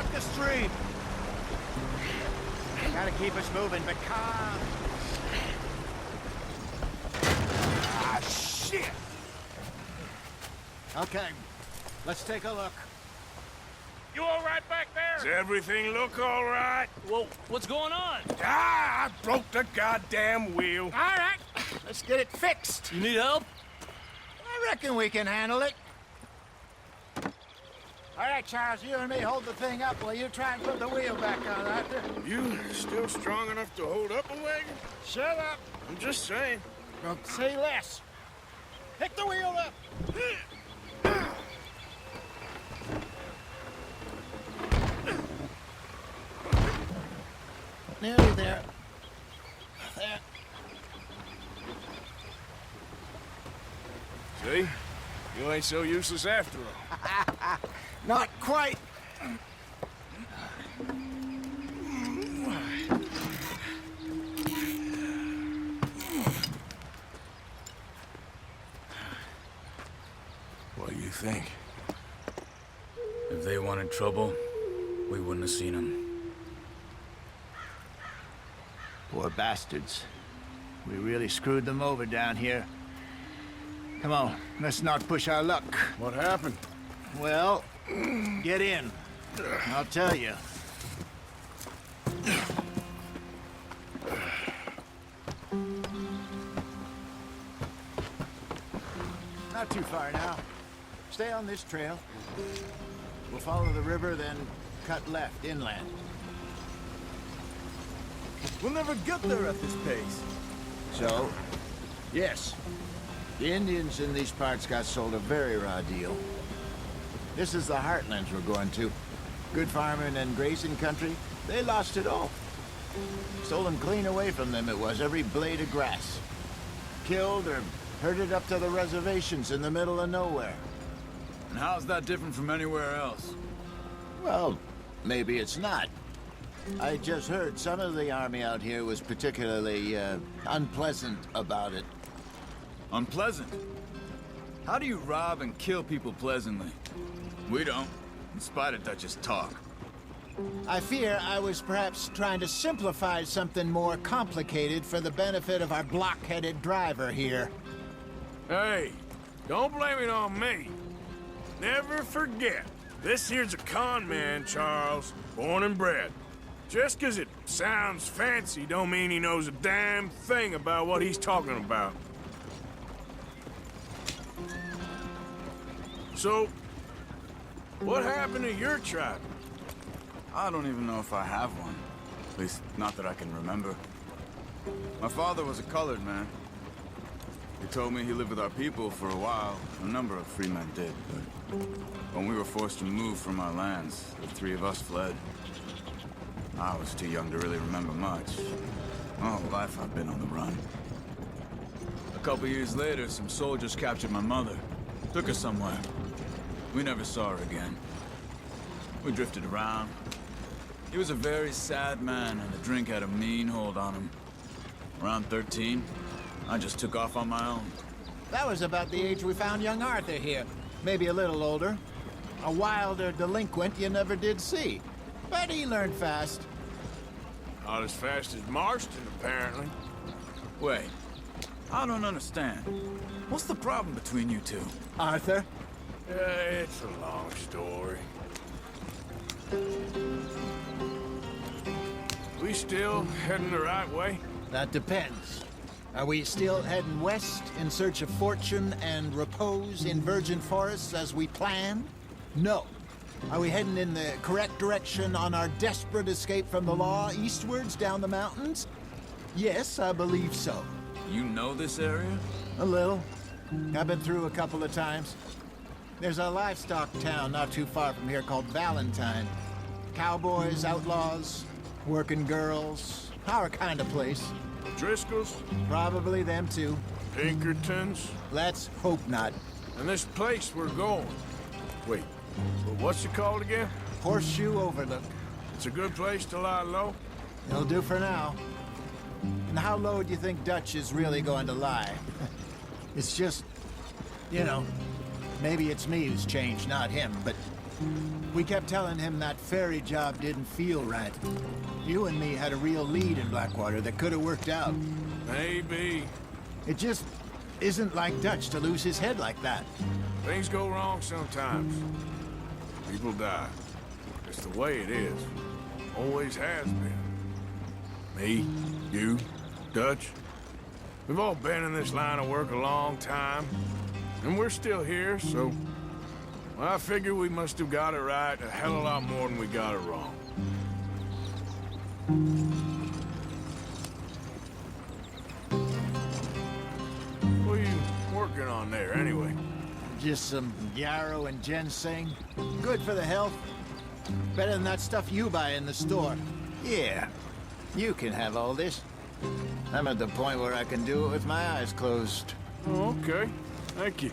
up the stream. Gotta keep us moving, but calm. Ah, shit! Okay, let's take a look. You all right back there? Does everything look all right? Whoa, what's going on? Ah, I broke the goddamn wheel. All right, let's get it fixed. You need help? I reckon we can handle it. All right, Charles, you and me hold the thing up while you try and put the wheel back on, Arthur. You still strong enough to hold up a wagon? Shut up. I'm just saying. Don't say less. Pick the wheel up. Nearly there. There. See? You ain't so useless after all. Not quite. What do you think? If they wanted trouble, we wouldn't have seen them. Poor bastards. We really screwed them over down here. Come on, let's not push our luck. What happened? Well, get in. I'll tell you. Not too far now. Stay on this trail. We'll follow the river, then cut left inland. We'll never get there at this pace. So, yes, the Indians in these parts got sold a very raw deal. This is the heartlands we're going to. Good farming and grazing country, they lost it all. Stolen clean away from them it was, every blade of grass. Killed or herded up to the reservations in the middle of nowhere. And how's that different from anywhere else? Well, maybe it's not. I just heard some of the army out here was particularly, unpleasant about it. Unpleasant? How do you rob and kill people pleasantly? We don't, in spite of Dutch's talk. I fear I was perhaps trying to simplify something more complicated for the benefit of our block-headed driver here. Hey, don't blame it on me. Never forget, this here's a con man, Charles, born and bred. Just 'cause it sounds fancy don't mean he knows a damn thing about what he's talking about. So, what happened to your tribe? I don't even know if I have one. At least, not that I can remember. My father was a colored man. He told me he lived with our people for a while. A number of free men did, but when we were forced to move from our lands, the three of us fled. I was too young to really remember much. My whole life I've been on the run. A couple years later, some soldiers captured my mother. Took her somewhere. We never saw her again. We drifted around. He was a very sad man, and the drink had a mean hold on him. Around 13, I just took off on my own. That was about the age we found young Arthur here. Maybe a little older. A wilder delinquent you never did see. But he learned fast. Not as fast as Marston, apparently. Wait, I don't understand. What's the problem between you two? Arthur? It's a long story. We still heading the right way? That depends. Are we still heading west in search of fortune and repose in virgin forests as we planned? No. Are we heading in the correct direction on our desperate escape from the law eastwards down the mountains? Yes, I believe so. You know this area? A little. I've been through a couple of times. There's a livestock town not too far from here called Valentine. Cowboys, outlaws, working girls, our kind of place. Driscoll's? Probably them too. Pinkertons? Let's hope not. And this place we're going. Wait, but what's it called again? Horseshoe Overlook. It's a good place to lie low? It'll do for now. And how low do you think Dutch is really going to lie? It's just, you know, maybe it's me who's changed, not him, but We kept telling him that ferry job didn't feel right. You and me had a real lead in Blackwater that could have worked out. Maybe. It just isn't like Dutch to lose his head like that. Things go wrong sometimes. People die. It's the way it is. Always has been. Me, you, Dutch. We've all been in this line of work a long time. And we're still here, so... well, I figure we must have got it right a hell of a lot more than we got it wrong. What are you working on there, anyway? Just some yarrow and ginseng. Good for the health. Better than that stuff you buy in the store. Yeah, you can have all this. I'm at the point where I can do it with my eyes closed. Oh, okay. Thank you.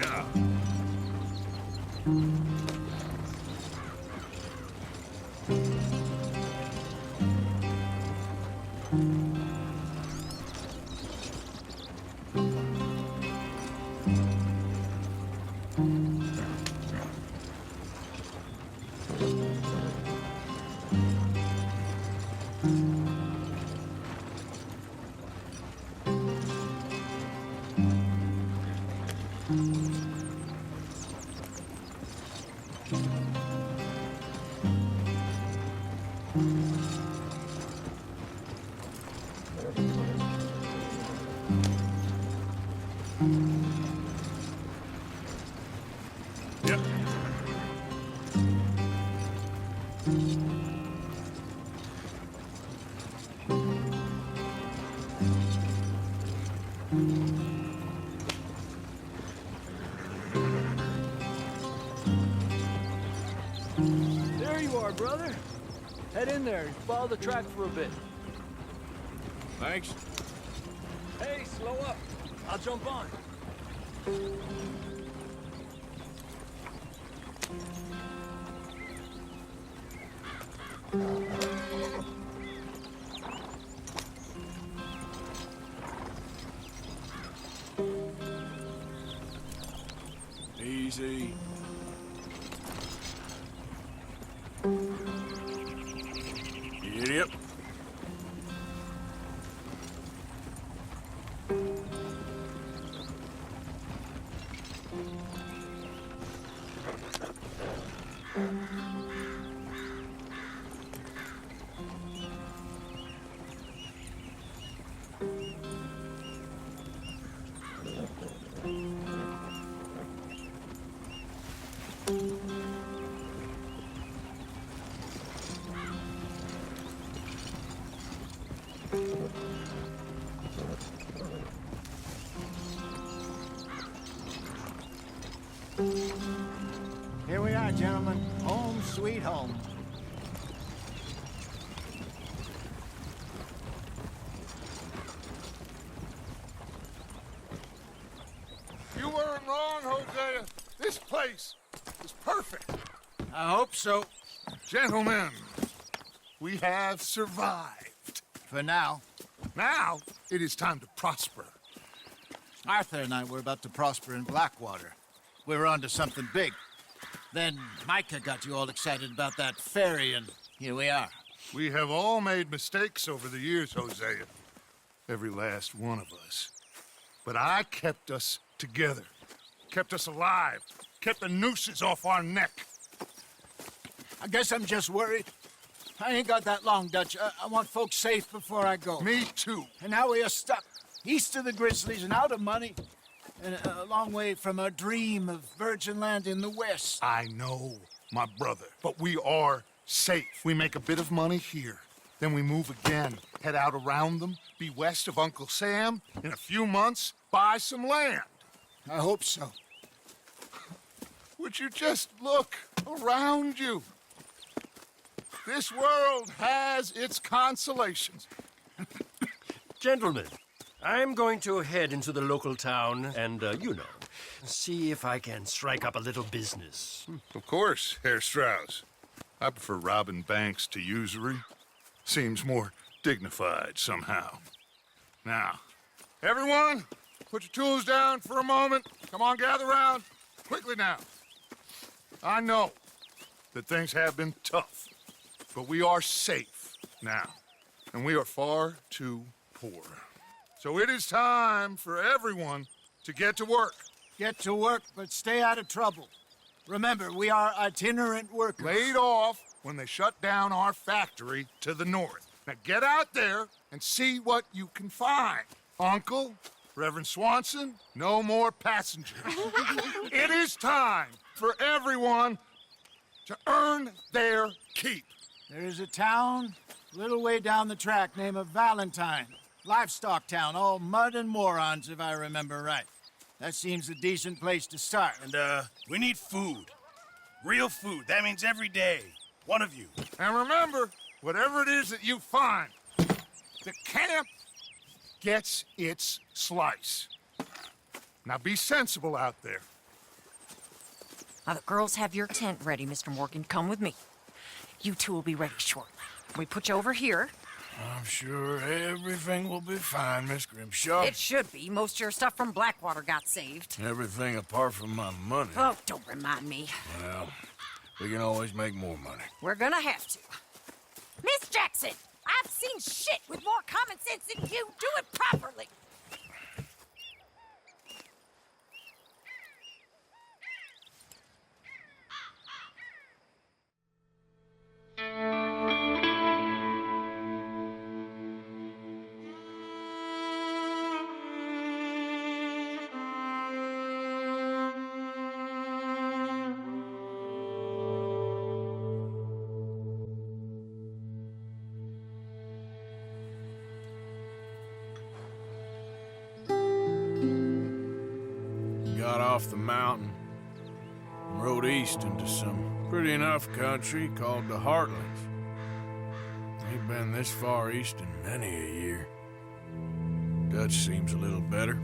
Yeah. Yep. There you are, brother. Head in there and follow the track for a bit. Thanks. Hey, slow up. I'll jump on. Easy. Idiot. Here we are, gentlemen. Home sweet home. You weren't wrong, Hosea. This place is perfect. I hope so. Gentlemen, we have survived. For now. Now, it is time to prosper. Arthur and I were about to prosper in Blackwater. We were on to something big. Then Micah got you all excited about that ferry, and here we are. We have all made mistakes over the years, Hosea. Every last one of us. But I kept us together. Kept us alive. Kept the nooses off our neck. I guess I'm just worried. I ain't got that long, Dutch. I want folks safe before I go. Me too. And now we are stuck, east of the Grizzlies and out of money, and a long way from our dream of virgin land in the west. I know, my brother, but we are safe. We make a bit of money here, then we move again, head out around them, be west of Uncle Sam, in a few months, buy some land. I hope so. Would you just look around you? This world has its consolations. Gentlemen, I'm going to head into the local town and, see if I can strike up a little business. Of course, Herr Strauss. I prefer robbing banks to usury. Seems more dignified somehow. Now, everyone, put your tools down for a moment. Come on, gather round. Quickly now. I know that things have been tough, but we are safe now, and we are far too poor. So it is time for everyone to get to work. Get to work, but stay out of trouble. Remember, we are itinerant workers. Laid off when they shut down our factory to the north. Now get out there and see what you can find. Uncle, Reverend Swanson, no more passengers. It is time for everyone to earn their keep. There is a town a little way down the track named Valentine. Livestock town, all mud and morons, if I remember right. That seems a decent place to start. And, we need food. Real food. That means every day. One of you. And remember, whatever it is that you find, the camp gets its slice. Now be sensible out there. Now, the girls have your tent ready, Mr. Morgan. Come with me. You two will be ready shortly. We put you over here. I'm sure everything will be fine, Miss Grimshaw. It should be. Most of your stuff from Blackwater got saved. Everything apart from my money. Oh, don't remind me. Well, we can always make more money. We're gonna have to. Miss Jackson, I've seen shit with more common sense than you. Do it properly. Got off the mountain and rode east into some pretty enough country called the Heartlands. Ain't been this far east in many a year. Dutch seems a little better.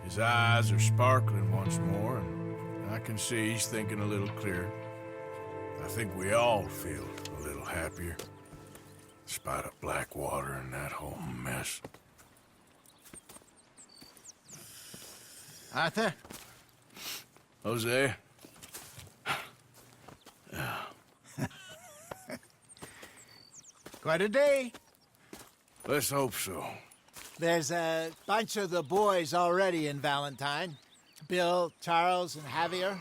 His eyes are sparkling once more, and I can see he's thinking a little clearer. I think we all feel a little happier, despite of Blackwater and that whole mess. Arthur? Jose? Quite a day. Let's hope so. There's a bunch of the boys already in Valentine. Bill, Charles, and Javier.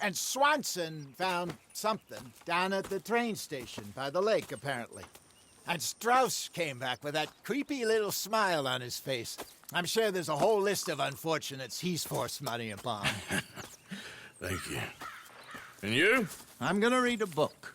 And Swanson found something down at the train station by the lake, apparently. And Strauss came back with that creepy little smile on his face. I'm sure there's a whole list of unfortunates he's forced money upon. Thank you. And you? I'm gonna read a book.